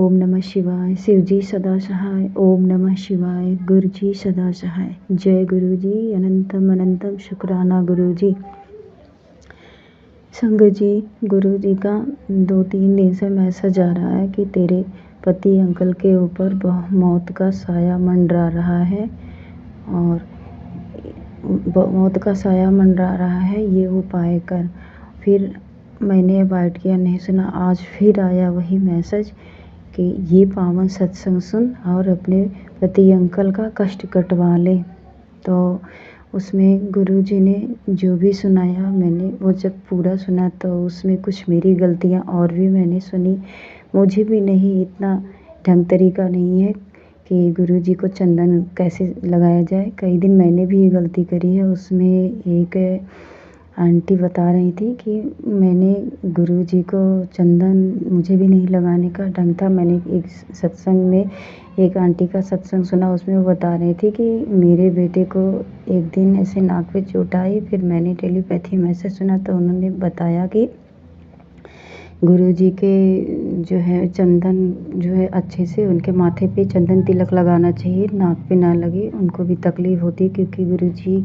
ओम नमः शिवाय। शिव जी सदा सहाय। ओम नमः शिवाय। गुरु जी सदा सहाय। जय गुरु जी। अनंतम अनंतम शुक्राना गुरु जी। संगत जी, गुरु जी का 2-3 दिन से मैसेज आ रहा है कि तेरे पति अंकल के ऊपर मौत का साया मंडरा रहा है और मौत का साया मंडरा रहा है, ये उपाय कर। फिर मैंने अवॉइड किया, नहीं सुना। आज फिर आया वही मैसेज कि ये पावन सत्संग सुन और अपने पति अंकल का कष्ट कटवा ले। तो उसमें गुरुजी ने जो भी सुनाया, मैंने वो जब पूरा सुना तो उसमें कुछ मेरी गलतियाँ और भी मैंने सुनी। मुझे भी नहीं इतना ढंग तरीका नहीं है कि गुरुजी को चंदन कैसे लगाया जाए। कई दिन मैंने भी ये गलती करी है। उसमें एक आंटी बता रही थी कि मैंने गुरुजी को चंदन मुझे भी नहीं लगाने का ढंग था। मैंने एक सत्संग में एक आंटी का सत्संग सुना, उसमें वो बता रही थी कि मेरे बेटे को एक दिन ऐसे नाक पे चोट आई। फिर मैंने टेलीपैथी मैसेज सुना तो उन्होंने बताया कि गुरुजी के जो है चंदन जो है अच्छे से उनके माथे पे चंदन तिलक लगाना चाहिए, नाक पे ना लगे। उनको भी तकलीफ़ होती है क्योंकि गुरुजी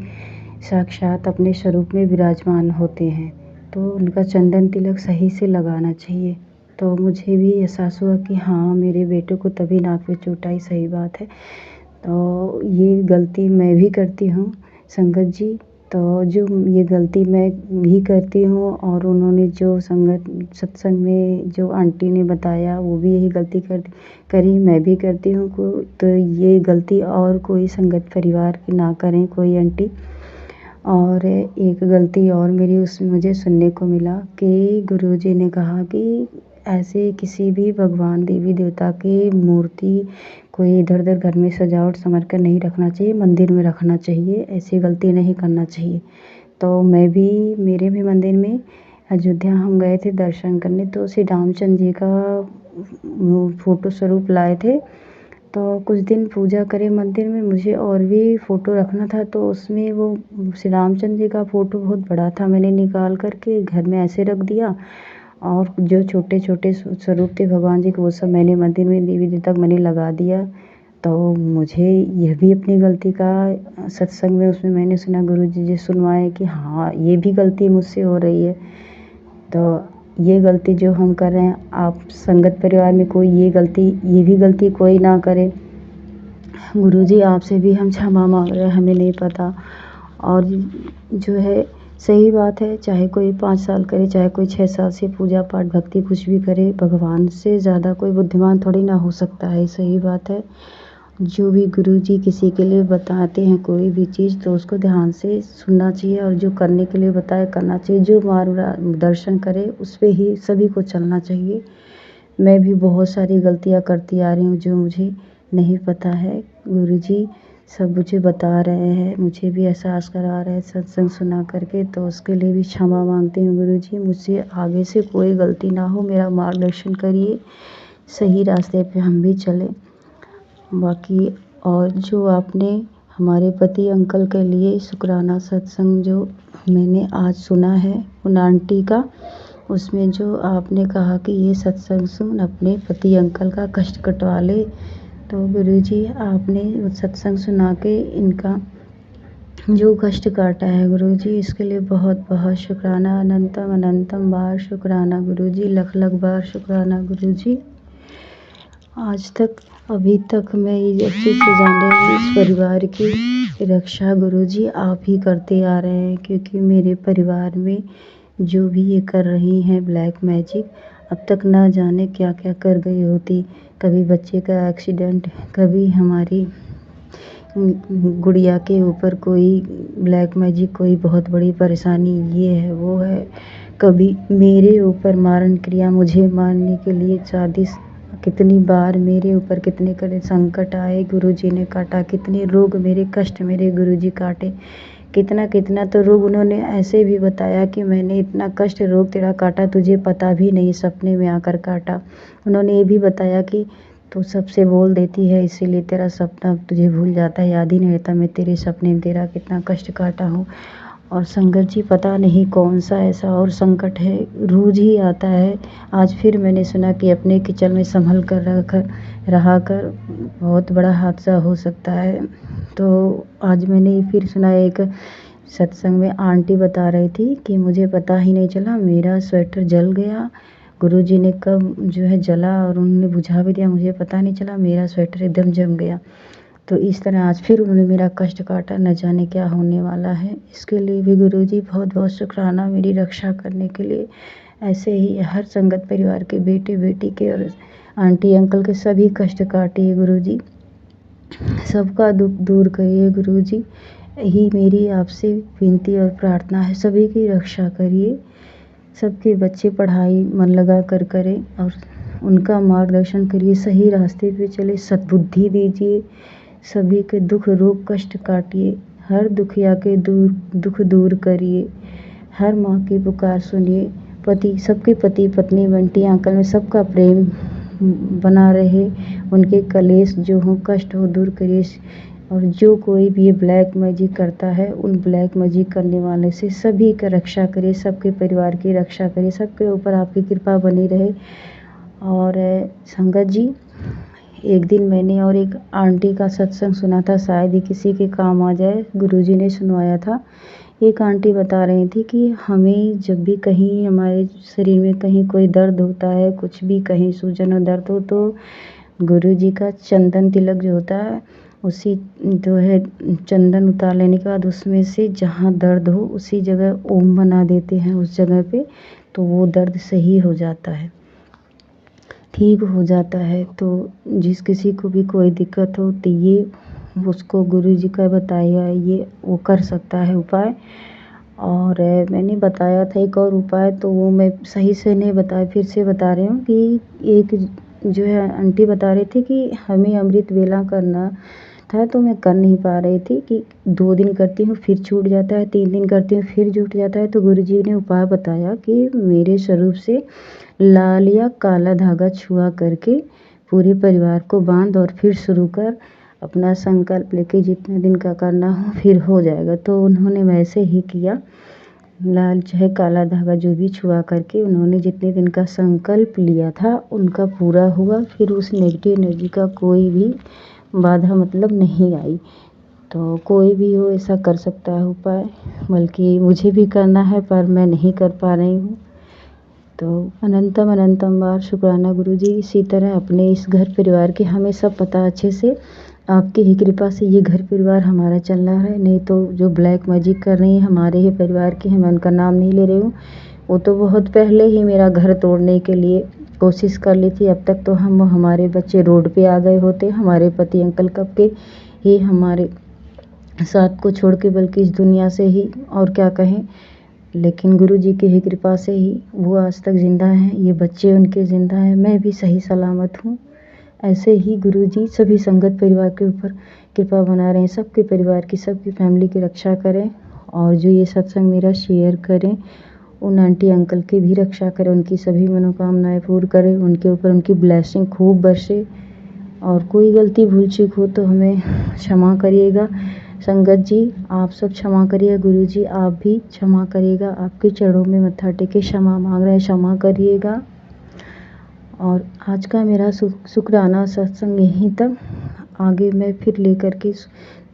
साक्षात अपने स्वरूप में विराजमान होते हैं, तो उनका चंदन तिलक सही से लगाना चाहिए। तो मुझे भी एहसास हुआ कि हाँ, मेरे बेटे को तभी नाक पे चोट आई, सही बात है। तो ये गलती मैं भी करती हूँ संगत जी। तो जो ये गलती मैं भी करती हूँ और उन्होंने जो सत्संग में जो आंटी ने बताया वो भी यही गलती करी, मैं भी करती हूँ। तो ये गलती और कोई संगत परिवार की ना करें, कोई आंटी। और एक गलती और मेरी उसमें मुझे सुनने को मिला कि गुरुजी ने कहा कि ऐसे किसी भी भगवान देवी देवता की मूर्ति कोई इधर उधर घर में सजावट संवर कर नहीं रखना चाहिए, मंदिर में रखना चाहिए। ऐसी गलती नहीं करना चाहिए। तो मैं भी मेरे भी मंदिर में अयोध्या हम गए थे दर्शन करने, तो श्री रामचंद्र जी का फ़ोटो स्वरूप लाए थे। तो कुछ दिन पूजा करे मंदिर में, मुझे और भी फ़ोटो रखना था। तो उसमें वो श्री रामचंद्र जी का फ़ोटो बहुत बड़ा था, मैंने निकाल कर के घर में ऐसे रख दिया। और जो छोटे छोटे स्वरूप थे भगवान जी के, वो सब मैंने मंदिर में देवी देवता तक मैंने लगा दिया। तो मुझे यह भी अपनी गलती का सत्संग में उसमें मैंने सुना, गुरुजी जी सुनवाए कि हाँ, ये भी गलती मुझसे हो रही है। तो ये गलती जो हम कर रहे हैं, आप संगत परिवार में कोई ये भी गलती कोई ना करे। गुरुजी आपसे भी हम क्षमा मांग रहे हैं, हमें नहीं पता। और जो है सही बात है, चाहे कोई 5 साल करे, चाहे कोई 6 साल से पूजा पाठ भक्ति कुछ भी करे, भगवान से ज़्यादा कोई बुद्धिमान थोड़ी ना हो सकता है। सही बात है। जो भी गुरुजी किसी के लिए बताते हैं कोई भी चीज़, तो उसको ध्यान से सुनना चाहिए और जो करने के लिए बताए करना चाहिए। जो मार्गदर्शन करे उस पे ही सभी को चलना चाहिए। मैं भी बहुत सारी गलतियाँ करती आ रही हूँ जो मुझे नहीं पता है। गुरुजी सब मुझे बता रहे हैं, मुझे भी एहसास करा रहे हैं सत्संग सुना करके। तो उसके लिए भी क्षमा मांगती हूँ गुरुजी। मुझसे आगे से कोई गलती ना हो, मेरा मार्गदर्शन करिए, सही रास्ते पे हम भी चलें। बाकी और जो आपने हमारे पति अंकल के लिए शुक्राना सत्संग जो मैंने आज सुना है उन आंटी का, उसमें जो आपने कहा कि ये सत्संग सुन अपने पति अंकल का कष्ट कटवा ले। तो गुरुजी आपने सत्संग सुना के इनका जो कष्ट काटा है गुरुजी, इसके लिए बहुत बहुत शुक्राना। अनंतम अनंतम बार शुक्राना गुरुजी, लख लख बार शुक्राना गुरुजी। आज तक अभी तक मैं ये अच्छे से जाने इस परिवार की रक्षा गुरुजी आप ही करते आ रहे हैं, क्योंकि मेरे परिवार में जो भी ये कर रही हैं ब्लैक मैजिक, अब तक ना जाने क्या क्या कर गई होती। कभी बच्चे का एक्सीडेंट, कभी हमारी गुड़िया के ऊपर कोई ब्लैक मैजिक, कोई बहुत बड़ी परेशानी, ये है वो है। कभी मेरे ऊपर मारण क्रिया, मुझे मारने के लिए साजिश, कितनी बार मेरे ऊपर कितने कड़े संकट आए, गुरुजी ने काटा। कितने रोग मेरे कष्ट मेरे गुरुजी काटे, कितना कितना तो रोग उन्होंने ऐसे भी बताया कि मैंने इतना कष्ट रोग तेरा काटा तुझे पता भी नहीं, सपने में आकर काटा। उन्होंने ये भी बताया कि तू सबसे बोल देती है इसीलिए तेरा सपना तुझे भूल जाता है, याद ही नहीं रहता मैं तेरे सपने में तेरा कितना कष्ट काटा हूँ। और संगत जी पता नहीं कौन सा ऐसा और संकट है, रोज़ ही आता है। आज फिर मैंने सुना कि अपने किचन में संभल कर रहा कर बहुत बड़ा हादसा हो सकता है। तो आज मैंने फिर सुना, एक सत्संग में आंटी बता रही थी कि मुझे पता ही नहीं चला, मेरा स्वेटर जल गया। गुरुजी ने कब जो है जला और उन्होंने बुझा भी दिया, मुझे पता नहीं चला, मेरा स्वेटर एकदम जम गया। तो इस तरह आज फिर उन्होंने मेरा कष्ट काटा, न जाने क्या होने वाला है। इसके लिए भी गुरुजी बहुत बहुत शुक्राना मेरी रक्षा करने के लिए। ऐसे ही हर संगत परिवार के बेटे बेटी के और आंटी अंकल के सभी कष्ट काटिए गुरुजी, सबका दुख दूर करिए गुरुजी। यही मेरी आपसे विनती और प्रार्थना है, सभी की रक्षा करिए, सबके बच्चे पढ़ाई मन लगा कर करें और उनका मार्गदर्शन करिए, सही रास्ते पे चले, सद्बुद्धि दीजिए, सभी के दुख रोग कष्ट काटिए, हर दुखिया के दुख दूर करिए, हर माँ की पुकार सुनिए, सबके पति पत्नी बंटी अंकल में सबका प्रेम बना रहे, उनके कलेश जो हो कष्ट हो दूर करिए। और जो कोई भी ये ब्लैक मैजिक करता है, उन ब्लैक मैजिक करने वाले से सभी का रक्षा करिए, सबके परिवार की रक्षा करिए, सबके ऊपर आपकी कृपा बनी रहे। और संगत जी, एक दिन मैंने और एक आंटी का सत्संग सुना था, शायद ही किसी के काम आ जाए, गुरुजी ने सुनवाया था। एक आंटी बता रही थी कि हमें जब भी कहीं हमारे शरीर में कहीं कोई दर्द होता है, कुछ भी कहीं सूजन और दर्द हो, तो गुरुजी का चंदन तिलक जो होता है, उसी जो है चंदन उतार लेने के बाद उसमें से जहाँ दर्द हो उसी जगह ओम बना देते हैं उस जगह पे, तो वो दर्द सही हो जाता है, ठीक हो जाता है। तो जिस किसी को भी कोई दिक्कत हो तो ये उसको गुरुजी का बताया, ये वो कर सकता है उपाय। और मैंने बताया था एक और उपाय, तो वो मैं सही से नहीं बताया, फिर से बता रही हूँ कि एक जो है आंटी बता रही थी कि हमें अमृत वेला करना था, तो मैं कर नहीं पा रही थी कि 2 दिन करती हूँ फिर छूट जाता है, 3 दिन करती हूँ फिर छूट जाता है। तो गुरुजी ने उपाय बताया कि मेरे स्वरूप से लाल या काला धागा छुआ करके पूरे परिवार को बांध और फिर शुरू कर, अपना संकल्प लेके जितने दिन का करना हो फिर हो जाएगा। तो उन्होंने वैसे ही किया, लाल चाहे काला धागा जो भी छुआ करके उन्होंने जितने दिन का संकल्प लिया था उनका पूरा हुआ। फिर उस नेगेटिव एनर्जी का कोई भी बाधा मतलब नहीं आई। तो कोई भी हो ऐसा कर सकता है उपाय, बल्कि मुझे भी करना है पर मैं नहीं कर पा रही हूँ। तो अनंतम अनंतम बार शुक्राना गुरुजी। इसी तरह अपने इस घर परिवार के हमें सब पता अच्छे से, आपकी ही कृपा से ये घर परिवार हमारा चल रहा है। नहीं तो जो ब्लैक मैजिक कर रही हैं हमारे ही परिवार की हैं, मैं उनका नाम नहीं ले रही हूँ, वो तो बहुत पहले ही मेरा घर तोड़ने के लिए कोशिश कर ली थी। अब तक तो हमारे बच्चे रोड पे आ गए होते, हमारे पति अंकल कब के ही हमारे साथ को छोड़ के, बल्कि इस दुनिया से ही, और क्या कहें। लेकिन गुरुजी की ही कृपा से ही वो आज तक ज़िंदा हैं, ये बच्चे उनके ज़िंदा हैं, मैं भी सही सलामत हूँ। ऐसे ही गुरुजी सभी संगत परिवार के ऊपर कृपा बना रहे हैं, सबके परिवार की, सबकी फैमिली की रक्षा करें। और जो ये सत्संग मेरा शेयर करें, उन आंटी अंकल की भी रक्षा करें, उनकी सभी मनोकामनाएं पूर्ण करें, उनके ऊपर उनकी ब्लेसिंग खूब बरसे। और कोई गलती भूल चूक हो तो हमें क्षमा करिएगा। संगत जी आप सब क्षमा करिए, गुरुजी आप भी क्षमा करिएगा, आपके चरणों में मत्था टेके क्षमा मांग रहे हैं, क्षमा करिएगा। और आज का मेरा शुक्राना सत्संग यहीं तक, आगे मैं फिर लेकर के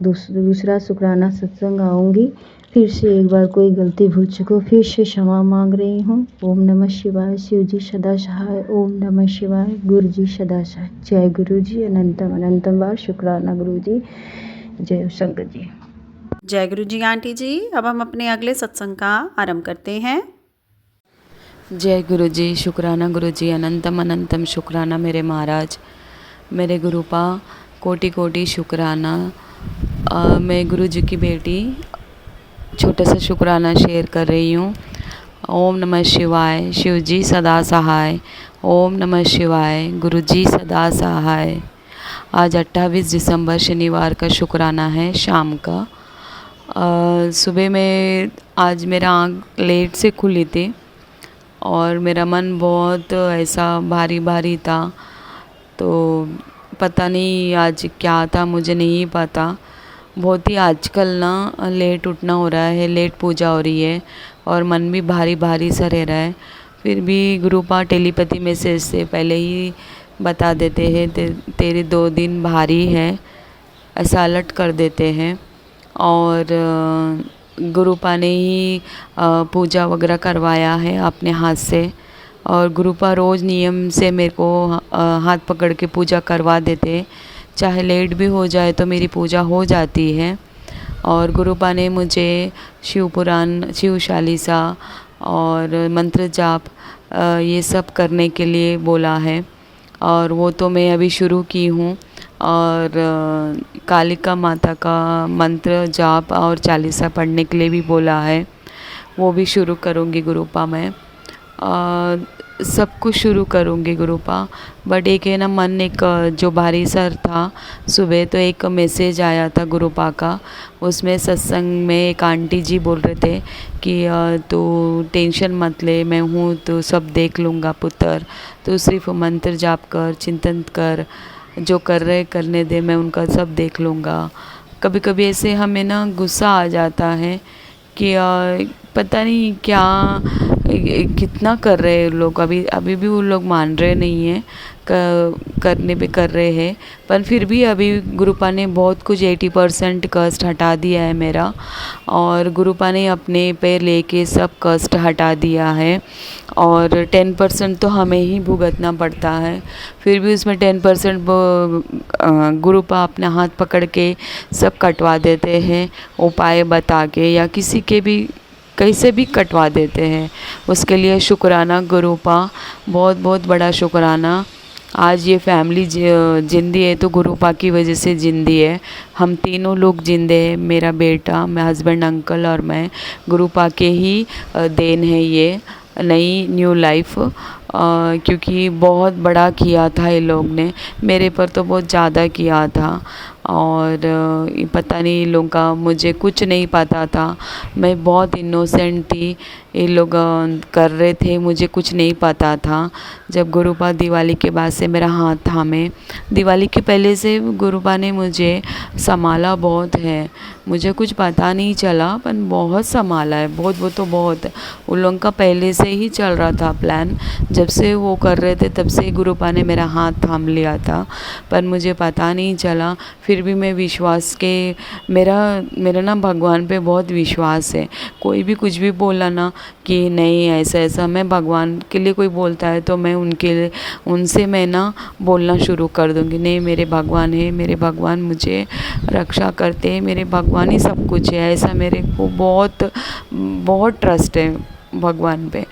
दूसरा शुक्राना सत्संग आऊँगी। फिर से एक बार कोई गलती भूल चुको फिर से क्षमा मांग रही हूँ। ओम नमः शिवाय, शिव जी सदा सहाय, ओम नमः शिवाय, गुरु जी सदा सहाय। जय गुरु जी, अनंतम अनंतम बार शुक्राना गुरु जी। जय शंकर जी। जय गुरु जी आंटी जी। अब हम अपने अगले सत्संग का आरंभ करते हैं। जय गुरु जी, शुक्राना गुरु जी, अनंतम अनंतम शुक्राना मेरे महाराज, मेरे गुरुपा, कोटि कोटि शुक्राना। मैं गुरु जी की बेटी छोटा सा शुक्राना शेयर कर रही हूँ। ओम नमः शिवाय, शिव जी सदा सहाय, ओम नमः शिवाय, गुरु जी सदा सहाय। आज 28 दिसंबर शनिवार का शुक्राना है, शाम का। सुबह में आज मेरा आँख लेट से खुली थी और मेरा मन बहुत ऐसा भारी भारी था, तो पता नहीं आज क्या था, मुझे नहीं पता। बहुत ही आजकल ना लेट उठना हो रहा है, लेट पूजा हो रही है और मन भी भारी भारी सा रह रहा है। फिर भी गुरुपा टेलीपैथी मैसेज से पहले ही बता देते हैं तेरे 2 दिन भारी है, ऐसा अलर्ट कर देते हैं। और गुरुपा ने ही पूजा वगैरह करवाया है अपने हाथ से, और गुरुपा रोज़ नियम से मेरे को हाथ पकड़ के पूजा करवा देते, चाहे लेट भी हो जाए तो मेरी पूजा हो जाती है। और गुरुपा ने मुझे शिव पुराण, शिव चालीसा और मंत्र जाप ये सब करने के लिए बोला है, और वो तो मैं अभी शुरू की हूँ। और कालिका माता का मंत्र जाप और चालीसा पढ़ने के लिए भी बोला है, वो भी शुरू करूँगी गुरुपा मैं। सब कुछ शुरू करूँगी गुरुपा। बट एक है ना मन, एक जो भारी सर था सुबह, तो एक मैसेज आया था गुरुपा का। उसमें सत्संग में एक आंटी जी बोल रहे थे कि तू टेंशन मत ले, मैं हूँ तो सब देख लूँगा पुत्र, तो सिर्फ मंत्र जाप कर, चिंतन कर, जो कर रहे करने दे, मैं उनका सब देख लूँगा। कभी कभी ऐसे हमें ना गुस्सा आ जाता है कि पता नहीं क्या कितना कर रहे हैं लोग, अभी भी वो लोग मान रहे नहीं हैं, करने पे कर रहे हैं। पर फिर भी अभी गुरुपा ने बहुत कुछ 80% कष्ट हटा दिया है मेरा, और गुरुपा ने अपने पे लेके सब कष्ट हटा दिया है। और 10% तो हमें ही भुगतना पड़ता है, फिर भी उसमें 10% गुरुपा अपने हाथ पकड़ के सब कटवा देते हैं, उपाय बता के या किसी के भी कैसे भी कटवा देते हैं। उसके लिए शुक्राना गुरुपा, बहुत बहुत बड़ा शुक्राना। आज ये फैमिली जिंदी है तो गुरुपा की वजह से जिंदी है। हम तीनों लोग जिंदे हैं, मेरा बेटा, मेरा हस्बैंड, अंकल और मैं। गुरुपा के ही देन है ये नई न्यू लाइफ, क्योंकि बहुत बड़ा किया था ये लोग ने, मेरे पर तो बहुत ज़्यादा किया था। और पता नहीं इन लोगों का, मुझे कुछ नहीं पता था, मैं बहुत इनोसेंट थी, ये लोग कर रहे थे, मुझे कुछ नहीं पता था। जब गुरुपा दिवाली के बाद से मेरा हाथ थामे, दिवाली के पहले से गुरुपा ने मुझे संभाला बहुत है, मुझे कुछ पता नहीं चला पर बहुत संभाला है, बहुत, वो तो बहुत। उन लोगों का पहले से ही चल रहा था प्लान, जब से वो कर रहे थे तब से गुरुपा ने मेरा हाथ थाम लिया था, पर मुझे पता नहीं चला। फिर भी मैं विश्वास के, मेरा ना भगवान पे बहुत विश्वास है। कोई भी कुछ भी बोला ना कि नहीं ऐसा ऐसा, मैं भगवान के लिए कोई बोलता है तो मैं उनसे मैं ना बोलना शुरू कर दूँगी, नहीं मेरे भगवान है, मेरे भगवान मुझे रक्षा करते हैं, मेरे भगवान ही सब कुछ है, ऐसा मेरे को बहुत बहुत ट्रस्ट है भगवान पे।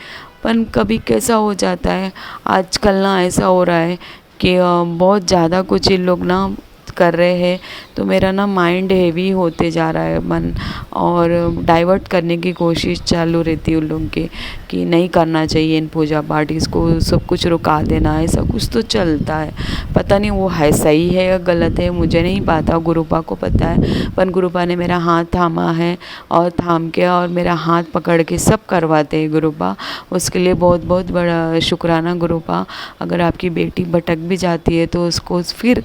पर कभी कैसा हो जाता है, आजकल ना ऐसा हो रहा है कि बहुत ज़्यादा कुछ ये लोग ना कर रहे हैं, तो मेरा ना माइंड हेवी होते जा रहा है मन, और डाइवर्ट करने की कोशिश चालू रहती है उन लोगों की कि नहीं करना चाहिए इन पूजा पाठ, इसको सब कुछ रुका देना, ऐसा कुछ तो चलता है। पता नहीं वो है सही है या गलत है, मुझे नहीं पता, गुरुपा को पता है। पर गुरुपा ने मेरा हाथ थामा है, और थाम के और मेरा हाथ पकड़ के सब करवाते हैं गुरुपा, उसके लिए बहुत बहुत बड़ा शुक्राना गुरुपा। अगर आपकी बेटी भटक भी जाती है तो उसको फिर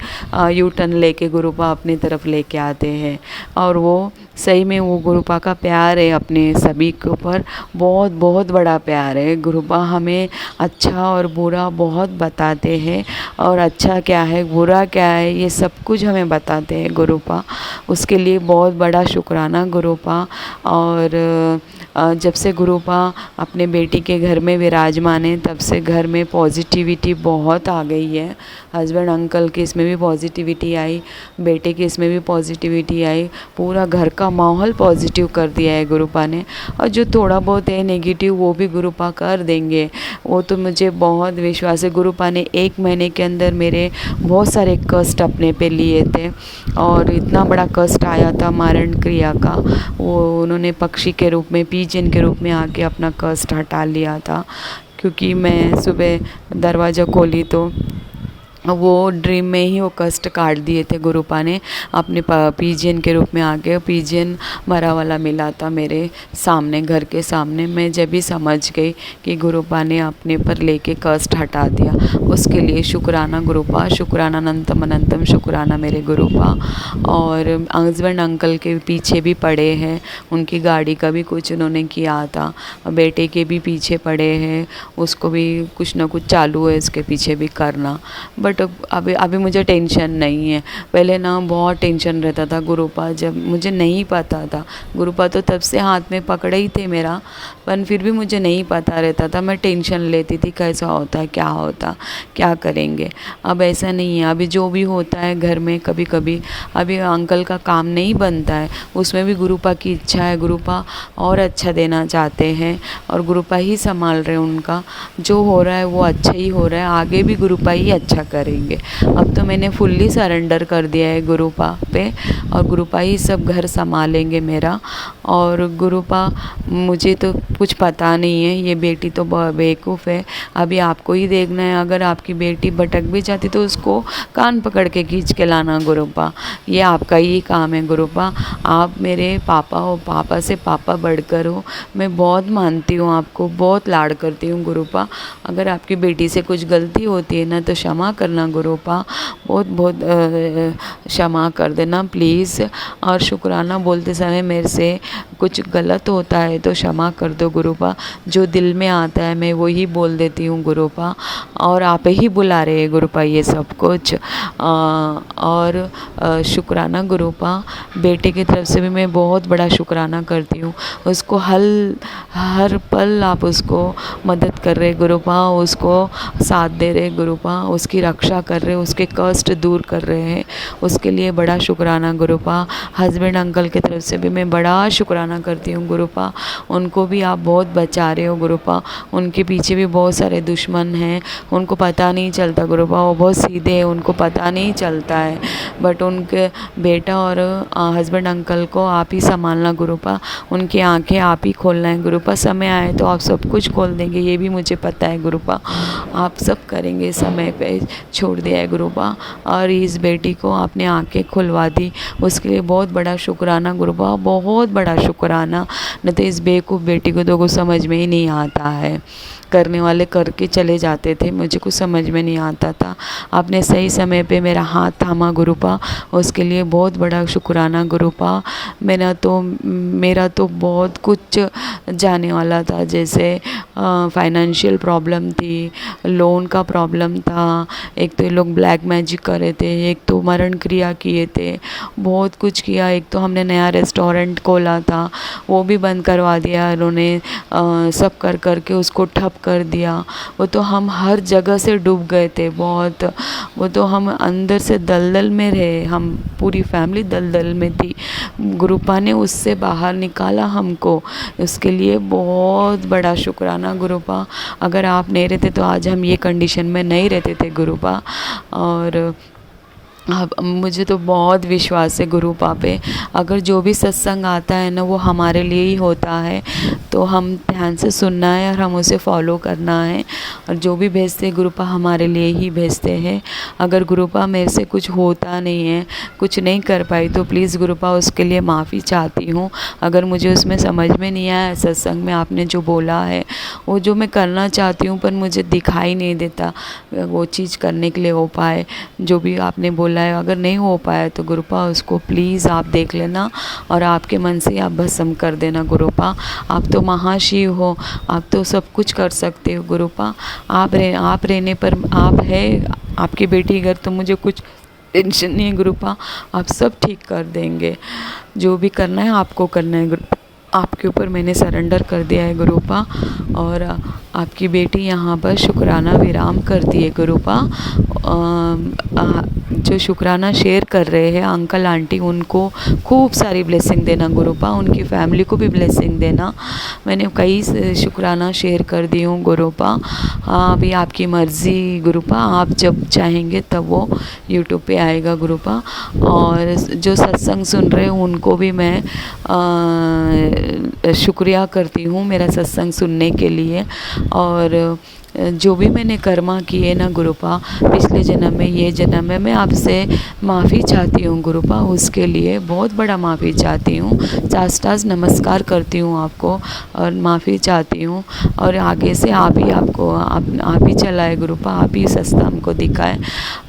यू टर्न लेके गुरुपा अपनी तरफ लेके आते हैं, और वो सही में वो गुरुपा का प्यार है अपने सभी के ऊपर, बहुत बहुत बड़ा प्यार है। गुरुपा हमें अच्छा और बुरा बहुत बताते हैं, और अच्छा क्या है बुरा क्या है ये सब कुछ हमें बताते हैं गुरुपा, उसके लिए बहुत बड़ा शुक्राना गुरुपा। और जब से गुरुपा अपने बेटी के घर में विराजमान है तब से घर में पॉजिटिविटी बहुत आ गई है। हस्बैंड अंकल के इसमें भी पॉजिटिविटी आई, बेटे के इसमें भी पॉजिटिविटी आई, पूरा घर का माहौल पॉजिटिव कर दिया है गुरुपा ने। और जो थोड़ा बहुत है नेगेटिव वो भी गुरुपा कर देंगे, वो तो मुझे बहुत विश्वास है। गुरुपा ने 1 महीने के अंदर मेरे बहुत सारे कष्ट अपने पे लिए थे, और इतना बड़ा कष्ट आया था मारण क्रिया का, वो उन्होंने पक्षी के रूप में, पीजन के रूप में आके अपना कष्ट हटा लिया था। क्योंकि मैं सुबह दरवाज़ा खोली तो वो ड्रीम में ही वो कष्ट काट दिए थे गुरुपा ने अपने पीजियन के रूप में आके। पीजियन मरा वाला मिला था मेरे सामने, घर के सामने। मैं जब भी समझ गई कि गुरुपा ने अपने पर लेके कष्ट हटा दिया, उसके लिए शुक्राना गुरुपा, शुक्राना अनंतम अनंतम शुक्राना मेरे गुरुपा। और हस्बैंड अंकल के पीछे भी पड़े हैं, उनकी गाड़ी का भी कुछ उन्होंने किया था, बेटे के भी पीछे पड़े हैं, उसको भी कुछ ना कुछ चालू है उसके पीछे भी करना। बट अभी अभी मुझे टेंशन नहीं है। पहले ना बहुत टेंशन रहता था गुरुपा, जब मुझे नहीं पता था। गुरुपा तो तब से हाथ में पकड़े ही थे मेरा, पर फिर भी मुझे नहीं पता रहता था। मैं टेंशन लेती थी कैसा होता है, क्या होता, क्या करेंगे। अब ऐसा नहीं है। अभी जो भी होता है घर में, कभी कभी अभी अंकल का काम नहीं बनता है, उसमें भी गुरुपा की इच्छा है, गुरुपा और अच्छा देना चाहते हैं और गुरुपा ही संभाल रहे हैं। उनका जो हो रहा है वो अच्छा ही हो रहा है, आगे भी गुरुपा ही अच्छा करेंगे। अब तो मैंने फुल्ली सरेंडर कर दिया है गुरुपा पे, और गुरुपा ही सब घर संभालेंगे मेरा। और गुरुपा मुझे तो कुछ पता नहीं है, ये बेटी तो बेवकूफ़ है। अभी आपको ही देखना है, अगर आपकी बेटी भटक भी जाती तो उसको कान पकड़ के खींच के लाना गुरुपा, ये आपका ही काम है गुरुपा। आप मेरे पापा हो, पापा से पापा बढ़कर हो। मैं बहुत मानती हूँ आपको, बहुत लाड करती हूँ गुरुपा। अगर आपकी बेटी से कुछ गलती होती है ना तो क्षमा करना गुरुपा, बहुत बहुत क्षमा कर देना प्लीज़। और शुक्राना बोलते समय मेरे से कुछ गलत होता है तो क्षमा कर दो गुरुपा। जो दिल में आता है मैं वही बोल देती हूँ गुरुपा, और आप ही बुला रहे हैं गुरुपा ये सब कुछ। और शुक्राना गुरुपा, बेटे की तरफ से भी मैं बहुत बड़ा शुक्राना करती हूँ। उसको हर पल आप उसको मदद कर रहे गुरुपा, उसको साथ दे रहे गुरुपा, उसकी रक्षा कर रहे, उसके कष्ट दूर कर रहे हैं, उसके लिए बड़ा शुक्राना गुरुपा। हस्बैंड अंकल की तरफ से भी मैं बड़ा शुक्राना करती हूँ गुरुपा, उनको भी आप बहुत बचा रहे हो गुरुपा। उनके पीछे भी बहुत सारे दुश्मन हैं, उनको पता नहीं चलता गुरुपा, वो बहुत सीधे हैं, उनको पता नहीं चलता है। बट उनके बेटा और हस्बैंड अंकल को आप ही संभालना गुरुपा, उनकी आंखें आप ही खोलना है गुरुपा। समय आए तो आप सब कुछ खोल देंगे, ये भी मुझे पता है गुरुपा, आप सब करेंगे, समय पे छोड़ दिया है गुरुपा। और इस बेटी को आपने आंखें खुलवा दी, उसके लिए बहुत बड़ा शुक्राना गुरुपा, बहुत बड़ा शुक्राना। नहीं तो इस बेवकूफ़ बेटी को तो कुछ समझ में ही नहीं आता है, करने वाले करके चले जाते थे, मुझे कुछ समझ में नहीं आता था। आपने सही समय पे मेरा हाथ थामा गुरुपा, उसके लिए बहुत बड़ा शुक्राना गुरुपा। मेरा तो बहुत कुछ जाने वाला था, जैसे फाइनेंशियल प्रॉब्लम थी, लोन का प्रॉब्लम था, एक तो ये लोग ब्लैक मैजिक कर रहे थे, एक तो मरण क्रिया किए थे, बहुत कुछ किया। एक तो हमने नया रेस्टोरेंट खोला था, वो भी बंद करवा दिया उन्होंने, सब कर करके उसको ठप कर दिया। वो तो हम हर जगह से डूब गए थे बहुत, वो तो हम अंदर से दलदल में रहे, हम पूरी फैमिली दलदल में थी। गुरुपा ने उससे बाहर निकाला हमको, उसके लिए बहुत बड़ा शुक्राना गुरुपा। अगर आप नहीं रहते तो आज हम ये कंडीशन में नहीं रहते थे गुरुपा। और अब मुझे तो बहुत विश्वास है गुरुपा पे, अगर जो भी सत्संग आता है ना वो हमारे लिए ही होता है, तो हम ध्यान से सुनना है और हम उसे फॉलो करना है। और जो भी भेजते हैं गुरुपा हमारे लिए ही भेजते हैं। अगर गुरुपा मेरे से कुछ होता नहीं है, कुछ नहीं कर पाई, तो प्लीज़ गुरुपा उसके लिए माफ़ी चाहती हूँ। अगर मुझे उसमें समझ में नहीं आया सत्संग में आपने जो बोला है, वो जो मैं करना चाहती हूँ पर मुझे दिखाई नहीं देता वो चीज़ करने के लिए हो पाए, जो भी आपने बोला है अगर नहीं हो पाया तो गुरुपा उसको प्लीज़ आप देख लेना और आपके मन से आप भस्म कर देना गुरुपा। आप तो महाशिव हो, आप तो सब कुछ कर सकते हो गुरुपा। आप रहने पर आप है, आपकी बेटी घर, तो मुझे कुछ टेंशन नहीं है गुरुपा, आप सब ठीक कर देंगे। जो भी करना है आपको करना है गुरुपा, आपके ऊपर मैंने सरेंडर कर दिया है गुरुपा। और आपकी बेटी यहाँ पर शुक्राना विराम करती है गुरुपा। जो शुक्राना शेयर कर रहे हैं अंकल आंटी, उनको खूब सारी ब्लेसिंग देना गुरुपा, उनकी फैमिली को भी ब्लेसिंग देना। मैंने कई शुक्राना शेयर कर दी हूँ गुरुपा। अभी आपकी मर्ज़ी गुरुपा, आप जब चाहेंगे तब वो यूट्यूब पे आएगा गुरुपा। और जो सत्संग सुन रहे हैं उनको भी मैं शुक्रिया करती हूँ मेरा सत्संग सुनने के लिए। और जो भी मैंने कर्मा किए ना गुरुपा, पिछले जन्म में ये जन्म में, मैं आपसे माफ़ी चाहती हूँ गुरुपा, उसके लिए बहुत बड़ा माफ़ी चाहती हूँ। साष्टांग नमस्कार करती हूँ आपको और माफ़ी चाहती हूँ। और आगे से आप ही चलाए गुरुपा, आप ही सस्ता हमको दिखाए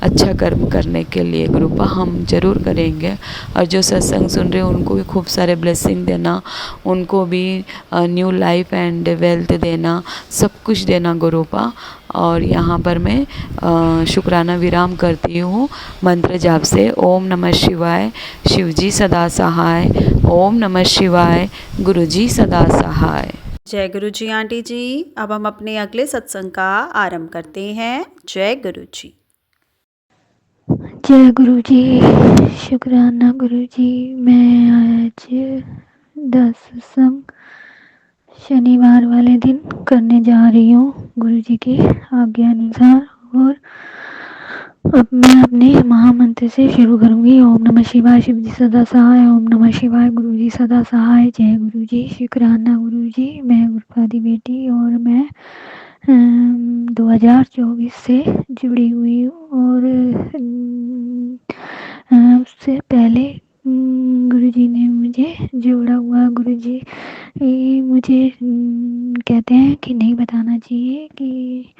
अच्छा कर्म करने के लिए गुरुपा, हम ज़रूर करेंगे। और जो सत्संग सुन रहे हैं उनको भी खूब सारे ब्लेसिंग देना, उनको भी न्यू लाइफ एंड वेल्थ देना, सब कुछ देना गुरुपा। और यहाँ पर मैं शुक्राना विराम करती हूँ मंत्र जाप से। ओम नमः शिवाय, शिवजी सदा सहाय। ओम नमः शिवाय, गुरुजी सदा सहाय। जय गुरु जी आंटी जी। अब हम अपने अगले सत्संग का आरंभ करते हैं। जय गुरु जी। जय गुरु जी, शुक्राना गुरु जी। मैं आज 10 सत्संग शनिवार वाले दिन करने जा रही हूँ गुरु जी की आज्ञा अनुसार। और अब मैं अपने महामंत्र से शुरू करूँगी। ओम नमः शिवाय, शिव जी सदा सहाय। ओम नमः शिवाय, गुरु जी सदा सहाय। जय गुरु जी, शुक्राना गुरु जी। मैं गुरफादी बेटी और मैं 2024 से जुड़ी हुई हूँ। और उससे पहले गुरुजी ने मुझे जोड़ा हुआ। गुरुजी मुझे कहते हैं कि नहीं बताना चाहिए कि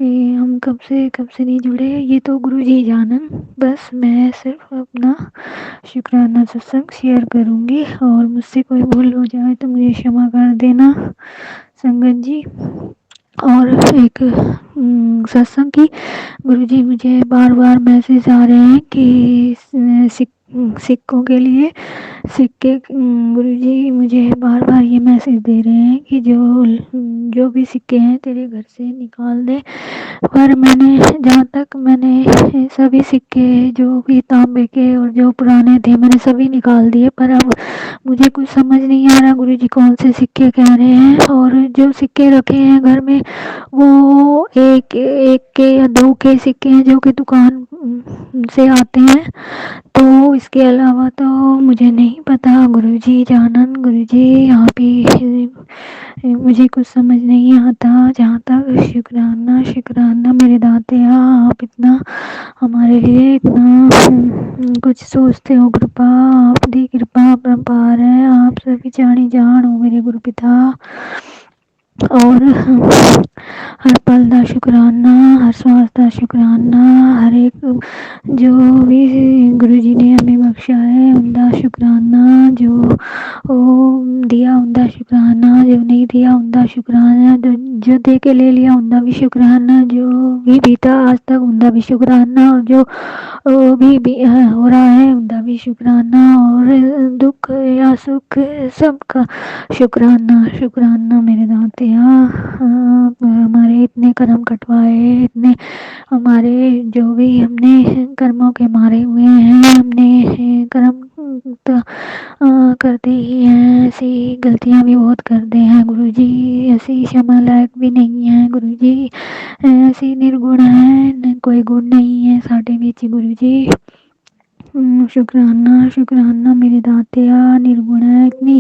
हम कब से नहीं जुड़े, ये तो गुरुजी जानन। बस मैं सिर्फ अपना शुक्राना सत्संग शेयर करूँगी और मुझसे कोई भूल हो जाए तो मुझे क्षमा कर देना संगत जी। और एक सत्संग की गुरुजी मुझे बार बार मैसेज आ रहे हैं कि सिक्कों के लिए सिक्के, गुरुजी मुझे बार बार ये मैसेज दे रहे हैं कि जो भी सिक्के हैं तेरे घर से निकाल दे। पर मैंने जहाँ तक मैंने सभी सिक्के जो भी तांबे के और जो पुराने थे मैंने सभी निकाल दिए। पर अब मुझे कुछ समझ नहीं आ रहा गुरुजी कौन से सिक्के कह रहे हैं। और जो सिक्के रखे हैं घर में वो एक के या 2 के सिक्के हैं जो कि दुकान से आते हैं। तो इसके अलावा तो मुझे नहीं पता। गुरुजी जानन, गुरुजी आप ही, मुझे कुछ समझ नहीं आता। जहाँ तक शुक्राना मेरे दातिया, आप इतना हमारे लिए इतना कुछ सोचते हो। कृपा आपकी कृपा अपरंपार है। आप सभी जानी जान हो मेरे गुरु पिता। और हर पल का शुक्राना, हर श्वास का शुक्राना, हर एक जो भी गुरुजी ने हमें बख्शा है उनका शुक्राना, जो दिया उनका शुक्राना, जो नहीं दिया उनका शुक्राना, जो दे के ले लिया उनका भी शुक्राना, जो भी बीता आज तक उनका भी शुक्राना, और जो भी हो रहा है उनका भी शुक्राना, और दुख या सुख सबका शुक्राना मेरे दातिया। हमारे इतने कर्म कटवाए, इतने हमारे जो भी हमने कर्मों के मारे हुए हैं, हमने कर्म करते ही हैं। ऐसी गलतियां भी बहुत करते हैं गुरुजी, ऐसी क्षमा लायक भी नहीं है गुरुजी, ऐसी निर्गुण है, कोई गुण नहीं है साढ़े बीच गुरुजी। शुक्राना मेरे दातिया, निर्गुण है। इतनी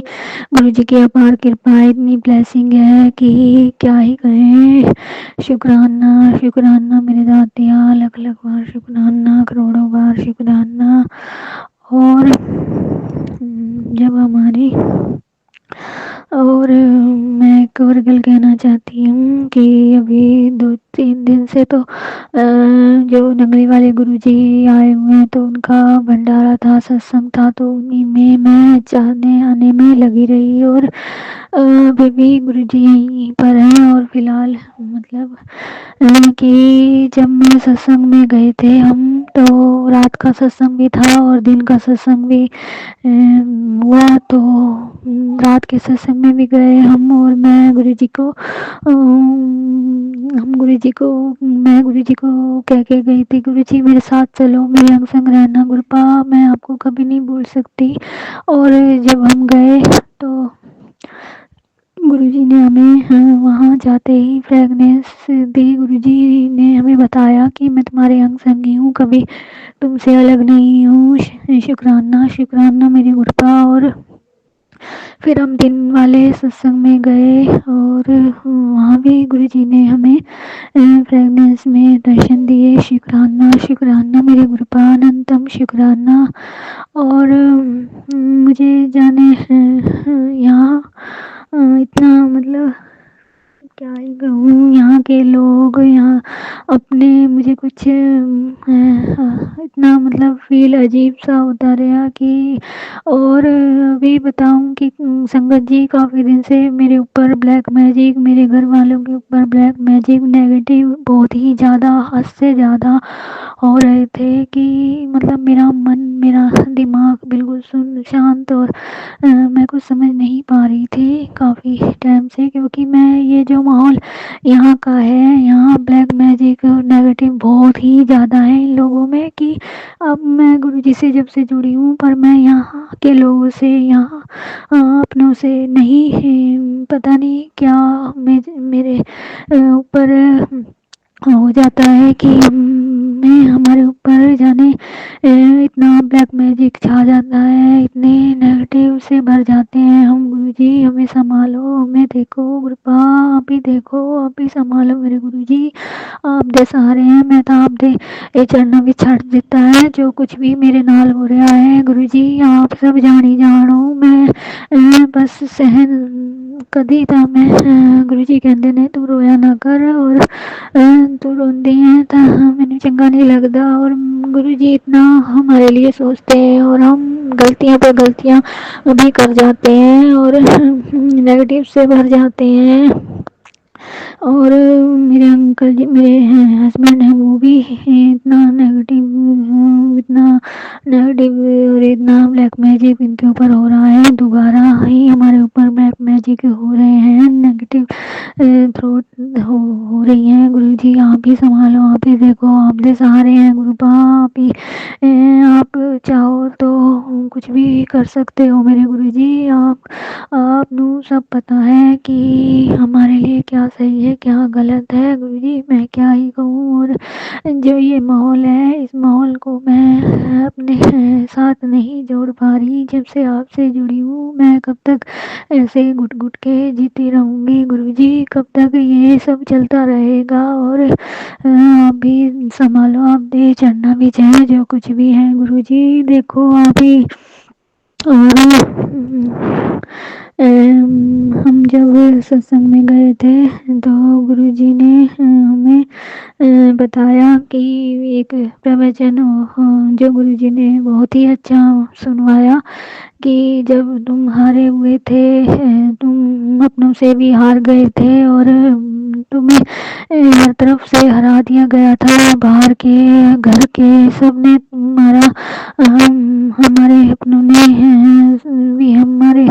गुरुजी की अपार कृपा है, इतनी ब्लेसिंग है कि क्या ही कहें। शुक्राना मेरे दातिया, लख बार शुक्राना, करोड़ों बार शुक्राना। और जब हमारी और मैं एक और गल कहना चाहती हूँ कि अभी 2-3 दिन से तो जो नगरी वाले गुरुजी आए हुए हैं तो उनका भंडारा था, सत्संग था, तो उन्हीं में मैं जाने आने में लगी रही। और अभी भी गुरुजी यहीं पर हैं। और फिलहाल मतलब कि जब मैं सत्संग में गए थे हम, तो रात का सत्संग भी था और दिन का सत्संग भी हुआ। तो रात के सत्संग में भी गए हम और मैं गुरुजी को कह के गई थी, गुरुजी मेरे साथ चलो, मेरे अंग संग रहना गुरुपा, मैं आपको कभी नहीं भूल सकती। और जब हम गए तो गुरुजी ने हमें वहाँ जाते ही फ्रेगनेंस दी। गुरुजी ने हमें बताया कि मैं तुम्हारे अंग संगी हूँ, कभी तुमसे अलग नहीं हूँ। शुक्राना मेरी गुरुपा। और फिर हम दिन वाले सत्संग में गए और वहाँ भी गुरुजी ने हमें फ्रेगनेंस में दर्शन दिए। शुक्राना शुक्राना मेरे गुरुपा अनंतम शुक्राना। और मुझे जाने यहाँ इतना मतलब क्या ही कहूँ, यहाँ के लोग यहाँ अपने मुझे कुछ इतना मतलब फील अजीब सा होता रहा कि। और भी बताऊँ कि संगत जी काफ़ी दिन से मेरे ऊपर ब्लैक मैजिक, मेरे घर वालों के ऊपर ब्लैक मैजिक नेगेटिव बहुत ही ज़्यादा, हद से ज़्यादा हो रहे थे कि मतलब मेरा मन, मेरा दिमाग बिल्कुल सुन शांत और मैं कुछ समझ नहीं पा रही थी काफ़ी टाइम से, क्योंकि मैं ये जो माहौल यहाँ का है, यहाँ ब्लैक मैजिक नेगेटिव बहुत ही ज़्यादा है इन लोगों में कि अब मैं गुरुजी से जब से जुड़ी हूँ पर मैं यहाँ के लोगों से, यहाँ अपनों से नहीं पता नहीं क्या मेरे ऊपर हो जाता है कि मैं हमारे ऊपर जाने इतना ब्लैक मैजिक छा जाता है, इतने नेगेटिव से भर जाते हैं हम। गुरुजी हमें संभालो, हमें देखो गुरुपा, आप ही देखो, आप ही संभालो मेरे गुरुजी, आप दे सहारे हैं। मैं तो आप दे ये चढ़ना भी छड़ देता है जो कुछ भी मेरे नाल हो रहा है। गुरुजी आप सब जानी जानो, मैं बस सहन कदी ਤਾਂ मैं गुरुजी कहते ने तू रोया ना कर, और तू रोंदी है तो मैंने चंगा नहीं लगता। और गुरुजी इतना हमारे लिए सोचते हैं और हम गलतियां पर गलतियां भी कर जाते हैं और नेगेटिव से भर जाते हैं। और मेरे अंकल जी, मेरे हस्बैंड हैं, वो भी इतना नेगेटिव और इतना ब्लैक मैजिक इनके ऊपर हो रहा है। दोबारा ही हमारे ऊपर ब्लैक मैजिक हो रहे हैं, नेगेटिव थ्रोट हो रही हैं। गुरुजी आप ही संभालो, आप ही देखो, आप दे सहारे हैं गुरुपा, आप ही आप चाहो तो कुछ भी कर सकते हो मेरे गुरुजी। आप नू सब पता है कि हमारे लिए क्या सही है क्या गलत है। गुरुजी मैं क्या ही कहूँ, और जो ये माहौल है इस माहौल को मैं अपने साथ नहीं जोड़ पा रही। जब से आपसे जुड़ी हूँ मैं कब तक ऐसे घुट घुट के जीती रहूँगी गुरुजी, कब तक ये सब चलता रहेगा। और आप भी संभालो, आप दे चढ़ना भी चाहे जो कुछ भी है गुरुजी, देखो आप ही। और हम जब सत्संग में गए थे तो गुरुजी ने हमें बताया कि एक प्रवचन जो गुरुजी ने बहुत ही अच्छा सुनवाया कि जब तुम हारे हुए थे, तुम अपनों से भी हार गए थे और तुम्हें हर तरफ से हरा दिया गया था, बाहर के घर के सब ने तुम्हारा हमारे अपनों ने भी हमारे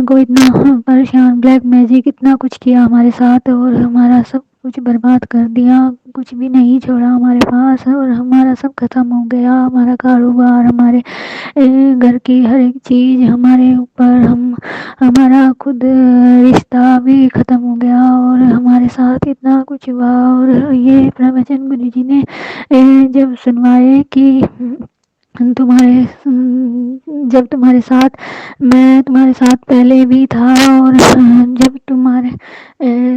को इतना परेशान, ब्लैक मैजिक इतना कुछ किया हमारे साथ और हमारा सब कुछ बर्बाद कर दिया, कुछ भी नहीं छोड़ा हमारे पास और हमारा सब खत्म हो गया। हमारा कारोबार, हमारे घर की हर एक चीज़ हमारे ऊपर, हमारा खुद रिश्ता भी खत्म हो गया और हमारे साथ इतना कुछ हुआ। और ये प्रवचन गुरुजी ने जब सुनवाए कि तुम्हारे जब तुम्हारे साथ, मैं तुम्हारे साथ पहले भी था और जब तुम्हारे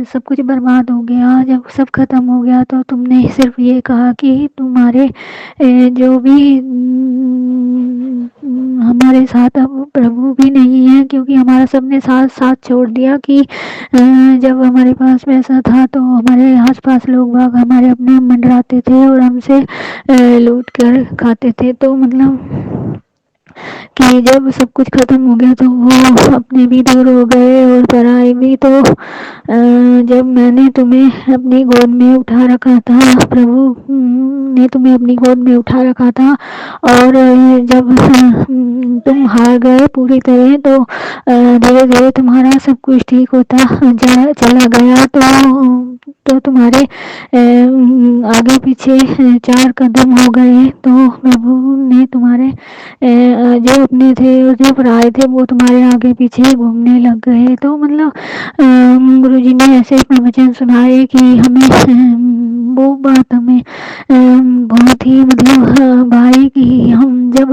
सब कुछ बर्बाद हो गया, जब सब खत्म हो गया तो तुमने सिर्फ ये कहा कि तुम्हारे जो भी हमारे साथ अब प्रभु भी नहीं है, क्योंकि हमारा सबने साथ छोड़ दिया कि जब हमारे पास पैसा था तो हमारे आसपास लोग बाग हमारे अपने मंडराते थे और हमसे लूट कर खाते थे। तो मतलब कि जब सब कुछ खत्म हो गया तो वो अपने भी दूर हो गए और पराए भी। तो जब मैंने तुम्हें अपनी गोद में उठा रखा था, प्रभु ने तुम्हें अपनी गोद में उठा रखा था और जब तुम हार गए पूरी तरह तो धीरे धीरे तुम्हारा सब कुछ ठीक होता चला गया। तो तुम्हारे आगे पीछे 4 कदम हो गए तो प्रभु ने तुम्हारे जो अपने थे और जो पराए थे वो तुम्हारे आगे पीछे घूमने लग गए। तो मतलब गुरुजी ने ऐसे प्रवचन सुनाए कि हमें वो बात हमें बहुत ही मतलब भाई कि हम जब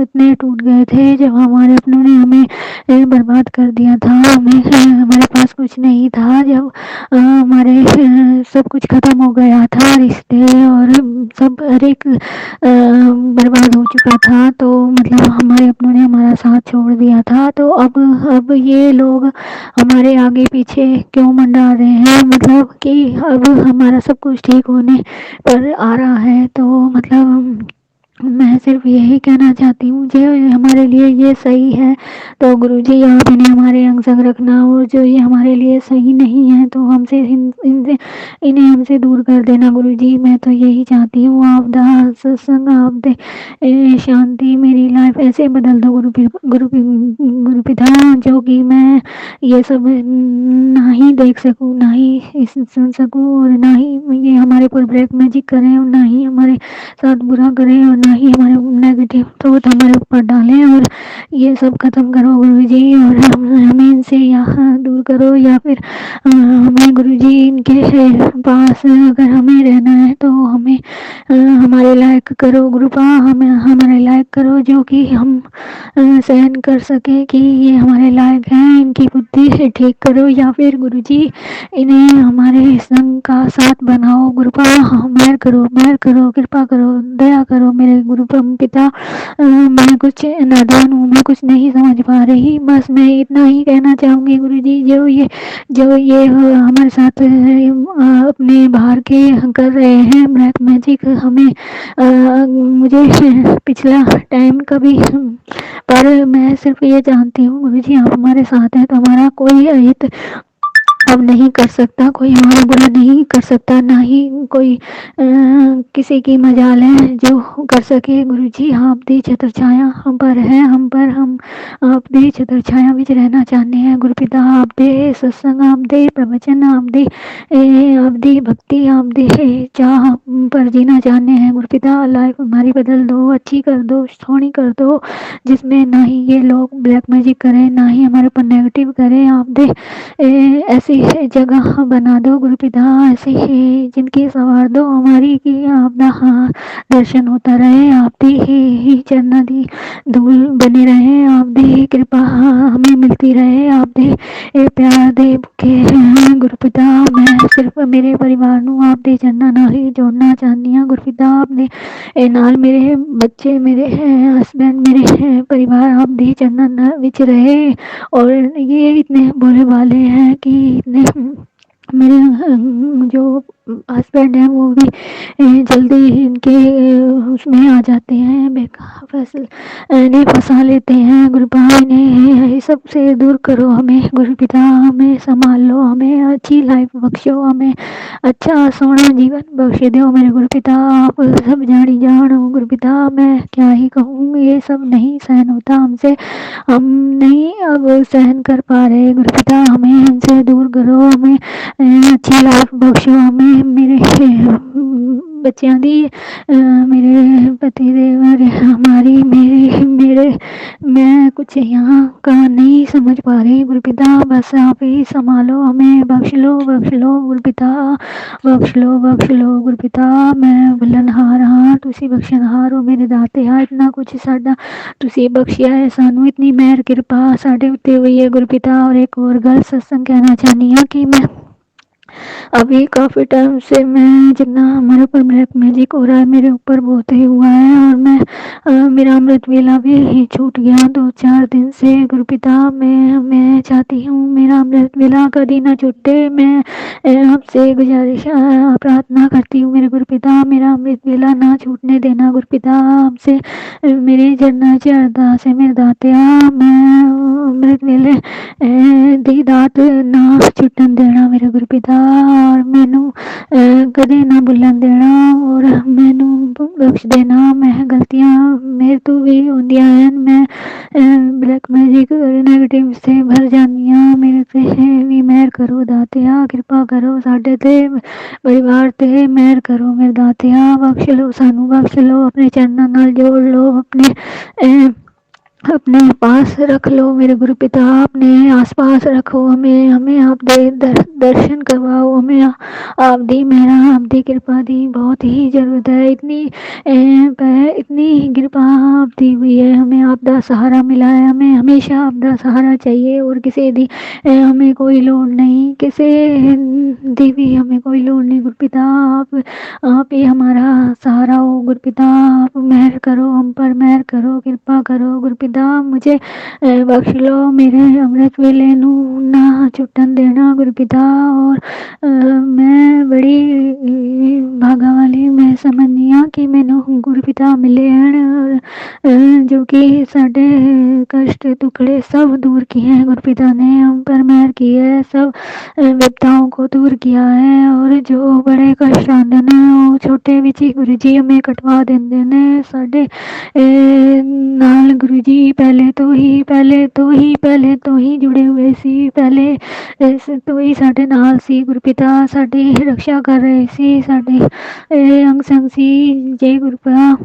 इतने टूट गए थे, जब हमारे अपनों ने हमें बर्बाद कर दिया था, हमें हमारे पास कुछ नहीं था, जब हमारे सब कुछ खत्म हो गया था, रिश्ते और सब हर एक बर्बाद हो चुका था, तो मतलब हमारे अपनों ने हमारा साथ छोड़ दिया था। तो अब ये लोग हमारे आगे पीछे क्यों मंडरा रहे हैं, मतलब कि अब हमारा सब कुछ ठीक होने पर आ रहा है। तो मतलब मैं सिर्फ यही कहना चाहती हूँ, जो हमारे लिए ये सही है तो गुरुजी आप इन्हें हमारे अंग संग रखना, और जो ये हमारे लिए सही नहीं है तो हमसे इनसे इन्हें हमसे दूर कर देना गुरुजी। मैं तो यही चाहती हूँ, आप दा सत्संग आप दे शांति, मेरी लाइफ ऐसे बदल दो गुरु पिता, जो कि मैं ये सब ना ही देख सकूँ, ना ही सुन सकूँ, और ना ही ये हमारे ऊपर ब्लैक मैजिक करें, और ना ही हमारे साथ बुरा करें, और ना ही हमारे नेगेटिव थॉट हमारे ऊपर डालें, और ये सब खत्म करो गुरुजी, और हमें इनसे यहाँ दूर करो, या फिर हमें गुरुजी इनके पास अगर हमें रहना है तो हमें हमारे लायक करो गुरुपा, हमें हमारे लायक करो, जो कि हम सहन कर सके कि ये हमारे लायक हैं, इनकी बुद्धि ठीक करो, या फिर गुरुजी इन्हें हमारे संग का साथ बनाओ गुरुपा, मेहर करो, कृपा करो, दया करो मेरे गुरु पिता। मैं कुछ नादान हूँ, मैं कुछ नहीं समझ पा रही, बस मैं इतना ही कहना चाहूँगी गुरुजी, जो ये हमारे साथ अपने बाहर के कर रहे हैं ब्लैक मैजिक, हमें मुझे पिछला टाइम कभी, पर मैं सिर्फ ये जानती हूँ गुरुजी आप हमारे साथ हैं तो हमारा कोई हित अब नहीं कर सकता, कोई हमारा बुरा नहीं कर सकता, ना ही कोई किसी की मजाल है जो कर सके गुरुजी। आप दी छत्र छाया हम पर है, हम आप दी छत्र छाया विच रहना चाहते हैं गुरुपिता, आप दे सत्संग, आप दे प्रवचन, आप दी भक्ति, आप दे चाह पर जीना चाहते हैं गुरुपिता। लाइफ हमारी बदल दो, अच्छी कर दो, सोहनी कर दो, जिसमें ना ही ये लोग ब्लैक मैजिक करें, ना ही हमारे ऊपर नेगेटिव करें। आप दे ऐसी जगह बना दो गुरुपिता, ऐसी जिनकी सवार दो हमारी की आपदा दर्शन होता रहे, आपकी ही चरणा दी धूल बने रहे, आपकी कृपा हमें मिलती रहे, आपके प्यार दे भुखे गुरुपिता। मैं सिर्फ मेरे परिवार नू आपके चरणा नाल ही जोड़ना चाहती हूँ गुरुपिता, आपने नाल मेरे बच्चे, मेरे हस्बैंड, मेरे परिवार आपके चरणा विच रहे, और ये इतने बोले वाले हैं कि इतने मेरे जो हस्बैंड हैं वो भी जल्दी इनके उसमें आ जाते हैं, बेकार फैसले फंसा लेते हैं गुरुपा, इन्हें सबसे दूर करो हमें गुरुपिता, हमें संभाल लो, हमें अच्छी लाइफ बख्शो, हमें अच्छा सोना जीवन बख्श दो मेरे गुरुपिता। आप सब जानी जान हो गुरुपिता, मैं क्या ही कहूँ, ये सब नहीं सहन होता हमसे, हम नहीं अब सहन कर पा रहे गुरुपिता, हमें हमसे दूर करो, हमें अच्छी लाइफ बख्शो, हमें मेरे बच्चों दी, मेरे पति देव, हमारी मेरे मैं कुछ यहाँ का नहीं समझ पा रही गुरुपिता, बस आप ही संभालो, हमें बख्श लो गुरुपिता, बख्श लो गुरुपिता। मैं भुलनहार हाँ, तुसी बख्शनहार हो मेरे दाते हाँ, इतना कुछ साडा तुसी बख्शिया है सानू, इतनी मेहर कृपा साडे उत्ते हुई है गुरुपिता। और एक और गल सत्संग कहना चाहनी हूँ कि मैं अभी काफ़ी टाइम से मैं जितना हमारे ऊपर ब्लैक मैजिक हो रहा है, मेरे ऊपर बहुत ही हुआ है, और मेरा अमृत वेला भी छूट गया 2-4 दिन से गुरुपिता। मैं चाहती हूँ मेरा अमृत वेला कभी ना छूटे, मैं आपसे गुजारिश प्रार्थना करती हूँ मेरे गुरुपिता, मेरा अमृत वेला ना छूटने देना गुरुपिता, आपसे मेरे चरणों च अरदास है मेरे दातिया, मैं अमृत वेले दी दात ना छुटन देना मेरे गुरुपिता, और मैनू कदे ना भुलन देना, और मैनू बख्श देना, मैं गलतियां मेरे तो भी होंदियां हैं, मैं ब्लैक मैजिक नेगेटिव से भर जानी हाँ, मेरे से भी मेहर करो दातिया, कृपा करो साडे ते परिवार ते मेहर करो मेरे दातिया, बख्श लो सानू, बख्श लो, अपने चरणों नाल जोड़ लो, अपने अपने पास रख लो मेरे गुरु पिता, अपने आसपास रखो हमें, हमें आप दर्शन करवाओ हमें, आप दी मेरा, आप दी कृपा दी, बहुत ही ज़रूरत है, इतनी कृपा आप दी हुई है, हमें आपदा सहारा मिला है, हमें हमेशा आपदा सहारा चाहिए, और किसी दी हमें कोई लोड़ नहीं, किसी दी भी हमें कोई लोड़ नहीं। गुरुपिता आप ही हमारा सहारा हो, गुरुपिता आप मेहर करो, हम पर मेहर करो, कृपा करो गुरुपिता, मुझे बख्श लो, मेरे अमृत वेले नू ना छुटन देना गुरुपिता, और मैं बड़ी भागा वाली मैं समझनी हाँ कि मैनू गुरुपिता मिले हैं, जो कि साढ़े कष्ट दुखड़े सब दूर किए हैं गुरुपिता ने, हम पर मेहर की है, सब विपदाओं को दूर किया है, और जो बड़े कष्ट आते ने वो छोटे विच ही गुरु जी हमें कटवा देंदे ने, साढ़े नाल गुरु जी पहले तो ही जुड़े हुए सी, पहले तो ही साढ़े नाल सी, गुरुपिता साडी रक्षा कर रहे सी, साडे अंग संग सी, जय गुरुपिता।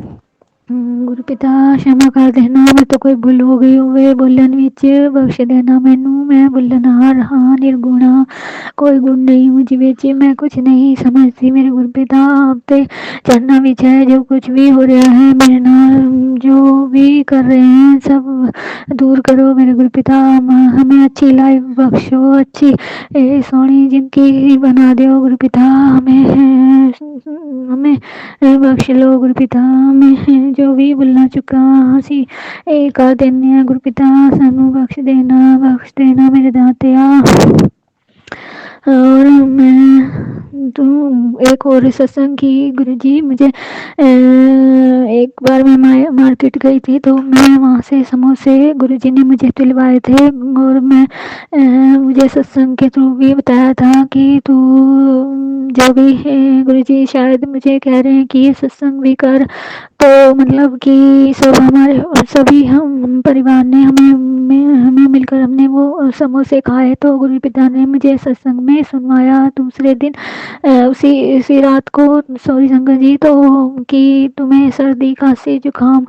गुरुपिता क्षमा कर देना, मैं तो कोई भूल हो गई होवे बोलन विच, बख्श देना मैनू, मैं भुलनहार हाँ, निर्गुणा, कोई गुण नहीं मुझ विच, मैं कुछ नहीं समझती मेरे गुरुपिता, आप ते चरणा विच है, जो कुछ भी हो रहा है मेरे नाल, जो भी कर रहे हैं सब दूर करो मेरे गुरुपिता, हमें अच्छी लाइफ बख्शो, अच्छी सोहनी जिंदगी बना दो गुरुपिता, हमें बख्श लो गुरुपिता, हमें जो भी भुलना चुका असी कर देने गुरुपिता, सानू बख्श देना मेरे दातिया। और मैं तो एक और सत्संग की गुरुजी, मुझे एक बार मैं मार्केट गई थी, तो मैं वहाँ से समोसे गुरुजी ने मुझे दिलवाए थे, और मैं मुझे सत्संग के थ्रू भी बताया था कि तू जो भी गुरुजी शायद मुझे कह रहे हैं कि ये सत्संग भी कर, तो मतलब कि सब हमारे सभी हम परिवार ने हमें मिलकर हमने वो समोसे खाए, तो गुरु पिता ने मुझे सत्संग में सुनवाया दूसरे दिन, उसी रात को, सॉरी संगत जी, तो कि तुम्हें सर्दी खांसी जुकाम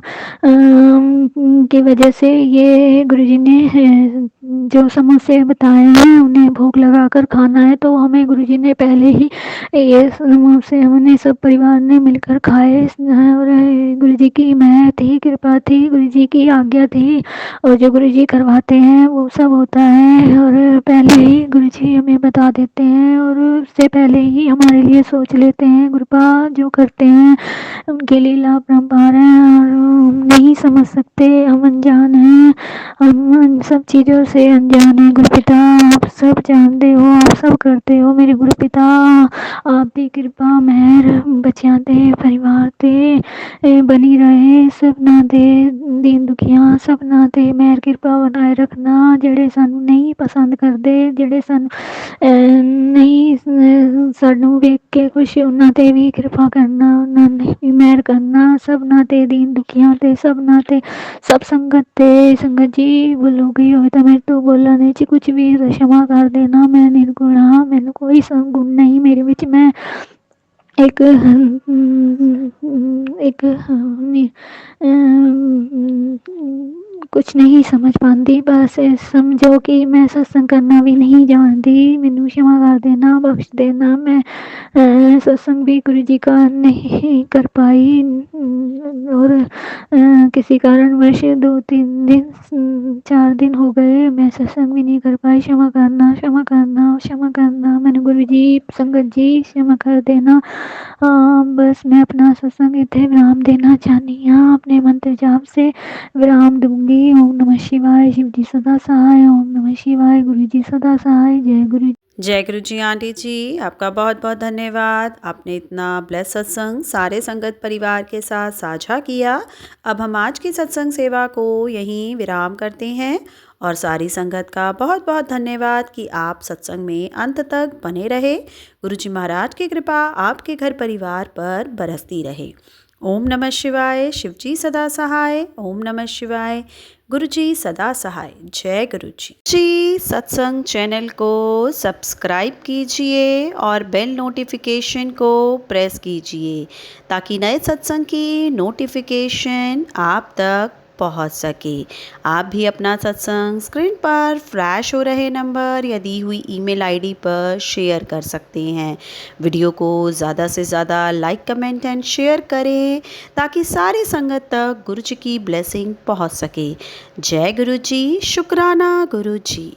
की वजह से ये गुरुजी ने जो समोसे बताए हैं उन्हें भोग लगाकर खाना है, तो हमें गुरुजी ने पहले ही ये समोसे हमने सब परिवार ने मिलकर खाए, और गुरुजी की मेहर थी, कृपा थी, गुरुजी की आज्ञा थी, और जो गुरुजी करवाते हैं वो सब होता है, और पहले ही गुरुजी हमें बता देते हैं, और उससे पहले ही हमारे लिए सोच लेते हैं, कृपा जो करते हैं उनके लीला अपरंपार है, और हम नहीं समझ सकते, हम अनजान हैं, हम इन सब चीज़ों से अनजान है गुरुपिता, आप सब जानते हो, आप सब करते हो मेरे गुरुपिता, आप भी कृपा मेहर बच्चियां ते परिवार ते बनी रहे, सबना ते दीन दुखियां सबना ते मेहर कृपा बनाए रखना, जेड़े सानू नहीं पसंद करते, जेड़े सानू नहीं सानू वेख के खुश, उन्हां ते भी कृपा करना, उन्हां ने भी मेहर करना, सबना ते दीन दुखियां ते सबना ते सब संगत ते। संगत जी भुल हो गई हो तो मेरे तो बोलने च कुछ भी क्षमा कर देना, मैं निर्गुण हाँ, मैनू कोई गुण नहीं मेरे विच, मैं एक कुछ नहीं समझ पाती, बस समझो कि मैं सत्संग करना भी नहीं जानती, मैनू क्षमा कर देना, बख्श देना, मैं सत्संग भी गुरु जी का नहीं कर पाई, और किसी कारणवश 2-3 दिन 4 दिन हो गए मैं सत्संग भी नहीं कर पाई, क्षमा करना क्षमा करना क्षमा करना, मैंने गुरु जी संगत जी क्षमा कर देना। बस मैं अपना सत्संग इत्थे विराम देना चाहनी हाँ, अपने मंत्र जाप से विराम दूंगी। ओम नमः शिवाय, शिव जी सदा सहाय, ओम नमः शिवाय, गुरु जी सदा सहाय, जय गुरु। जय गुरु जी आंटी जी, आपका बहुत बहुत धन्यवाद। आपने इतना ब्लेस सत्संग सारे संगत परिवार के साथ साझा किया। अब हम आज की सत्संग सेवा को यहीं विराम करते हैं, और सारी संगत का बहुत बहुत धन्यवाद कि आप सत्संग में अंत तक बने रहे। गुरु जी महाराज की कृपा आपके घर परिवार पर बरसती रहे। ओम नमः शिवाय, शिव जी सदा सहाय। ओम नमः शिवाय, गुरु जी सदा सहाय। जय गुरु जी। सत्संग चैनल को सब्सक्राइब कीजिए और बेल नोटिफिकेशन को प्रेस कीजिए, ताकि नए सत्संग की नोटिफिकेशन आप तक पहुंच सके। आप भी अपना सत्संग स्क्रीन पर फ्लैश हो रहे नंबर या दी हुई ईमेल आईडी पर शेयर कर सकते हैं। वीडियो को ज़्यादा से ज़्यादा लाइक, कमेंट एंड शेयर करें ताकि सारी संगत तक गुरु जी की ब्लेसिंग पहुंच सके। जय गुरु जी, शुक्राना गुरु जी।